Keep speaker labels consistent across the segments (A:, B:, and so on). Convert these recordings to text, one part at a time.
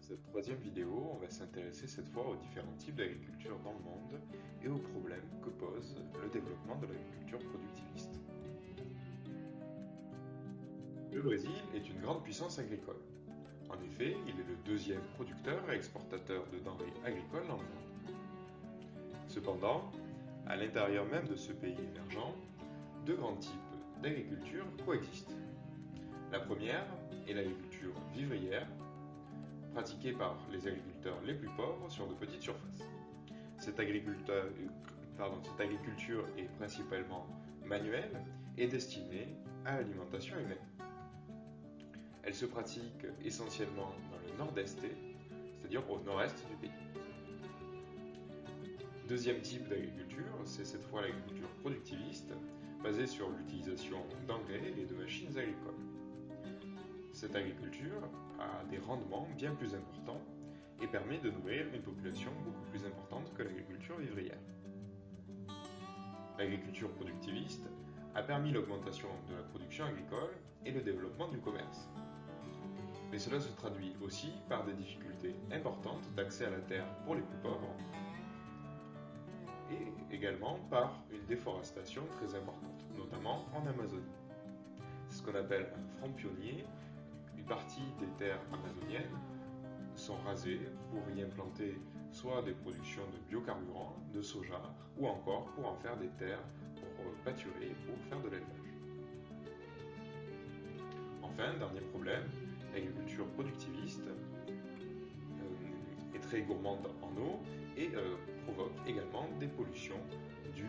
A: cette troisième vidéo, on va s'intéresser cette fois aux différents types d'agriculture dans le monde et aux problèmes que pose le développement de l'agriculture productiviste. Le Brésil est une grande puissance agricole. En effet, il est le deuxième producteur et exportateur de denrées agricoles dans le monde. Cependant, à l'intérieur même de ce pays émergent, deux grands types d'agriculture coexistent. La première est l'agriculture vivrière, pratiquée par les agriculteurs les plus pauvres sur de petites surfaces. Cette agriculture est principalement manuelle et destinée à l'alimentation humaine. Elle se pratique essentiellement dans le nord-est, c'est-à-dire au nord-est du pays. Deuxième type d'agriculture, c'est cette fois l'agriculture productiviste, basée sur l'utilisation d'engrais et de machines agricoles. Cette agriculture a des rendements bien plus importants et permet de nourrir une population beaucoup plus importante que l'agriculture vivrière. L'agriculture productiviste a permis l'augmentation de la production agricole et le développement du commerce. Mais cela se traduit aussi par des difficultés importantes d'accès à la terre pour les plus pauvres et également par une déforestation très importante, notamment en Amazonie. C'est ce qu'on appelle un front pionnier. Une partie des terres amazoniennes sont rasées pour y implanter soit des productions de biocarburants, de soja, ou encore pour en faire des terres pour pâturer, pour faire de l'élevage. Enfin, dernier problème, l'agriculture productiviste est très gourmande en eau et provoque également des pollutions dues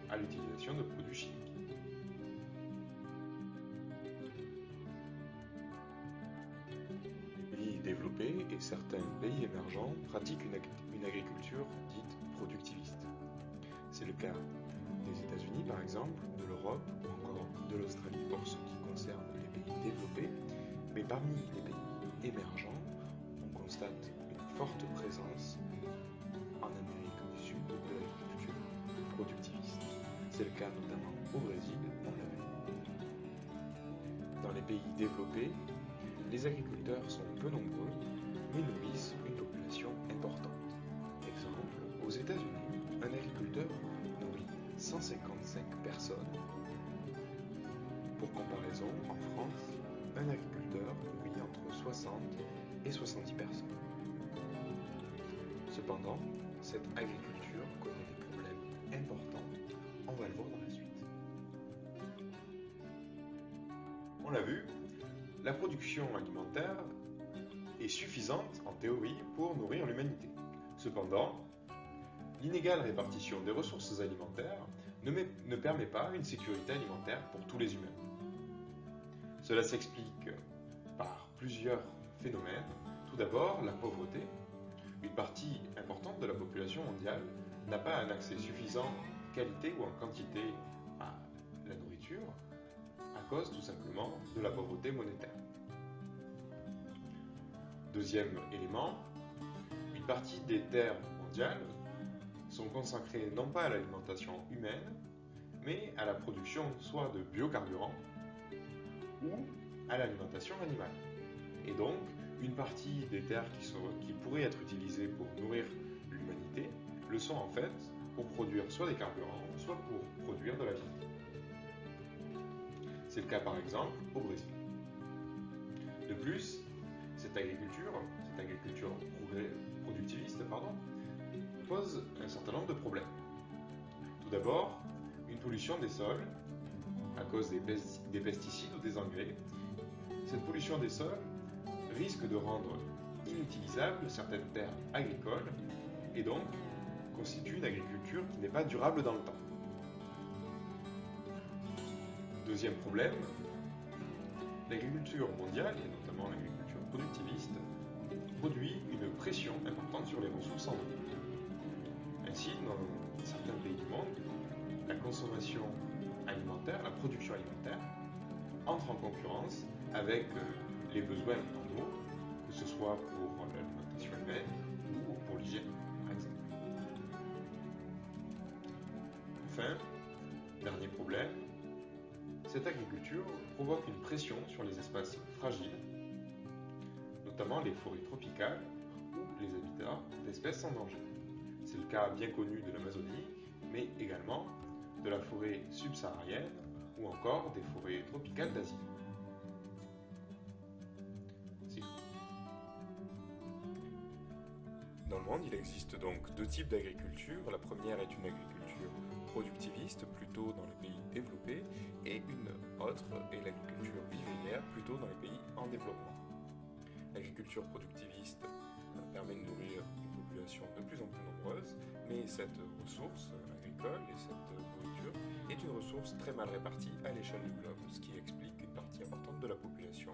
A: à l'utilisation de produits chimiques. Développés et certains pays émergents pratiquent une agriculture dite productiviste. C'est le cas des États-Unis par exemple, de l'Europe ou encore de l'Australie pour ce qui concerne les pays développés, mais parmi les pays émergents, on constate une forte présence en Amérique du Sud de l'agriculture productiviste. C'est le cas notamment au Brésil, on l'a vu. Dans les pays développés, les agriculteurs sont peu nombreux, mais nourrissent une population importante. Exemple, aux États-Unis, un agriculteur nourrit 155 personnes. Pour comparaison, en France, un agriculteur nourrit entre 60 et 70 personnes. Cependant, cette agriculture connaît des problèmes importants. On va le voir dans la suite. On l'a vu, la production alimentaire est suffisante en théorie pour nourrir l'humanité. Cependant, l'inégale répartition des ressources alimentaires ne permet pas une sécurité alimentaire pour tous les humains. Cela s'explique par plusieurs phénomènes. Tout d'abord, la pauvreté. Une partie importante de la population mondiale n'a pas un accès suffisant en qualité ou en quantité à la nourriture, à cause tout simplement de la pauvreté monétaire. Deuxième élément, une partie des terres mondiales sont consacrées non pas à l'alimentation humaine, mais à la production soit de biocarburants ou à l'alimentation animale. Et donc, une partie des terres qui pourraient être utilisées pour nourrir l'humanité le sont en fait pour produire soit des carburants, soit pour produire de la viande. C'est le cas par exemple au Brésil. De plus, cette agriculture productiviste, pose un certain nombre de problèmes. Tout d'abord, une pollution des sols à cause des pesticides ou des engrais. Cette pollution des sols risque de rendre inutilisables certaines terres agricoles et donc constitue une agriculture qui n'est pas durable dans le temps. Deuxième problème, l'agriculture mondiale, et notamment l'agriculture productiviste, produit une pression importante sur les ressources en eau. Ainsi, dans certains pays du monde, la consommation alimentaire, la production alimentaire, entre en concurrence avec les besoins en eau, que ce soit pour l'alimentation humaine ou pour l'hygiène, par exemple. Enfin, dernier problème, cette agriculture provoque une pression sur les espaces fragiles, notamment les forêts tropicales ou les habitats d'espèces en danger. C'est le cas bien connu de l'Amazonie, mais également de la forêt subsaharienne ou encore des forêts tropicales d'Asie. Dans le monde, il existe donc deux types d'agriculture. La première est une agriculture productiviste, plutôt dans les pays développés, et une autre est l'agriculture vivrière, plutôt dans les pays en développement. L'agriculture productiviste permet de nourrir une population de plus en plus nombreuse, mais cette ressource agricole et cette nourriture est une ressource très mal répartie à l'échelle du globe, ce qui explique qu'une partie importante de la population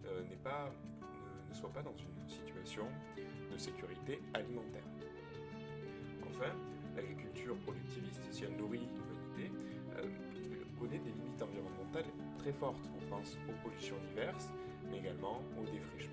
A: ne soit pas dans une situation de sécurité alimentaire. Enfin, l'agriculture productiviste, si elle nourrit l'humanité, connaît des limites environnementales très fortes. On pense aux pollutions diverses, mais également au défrichement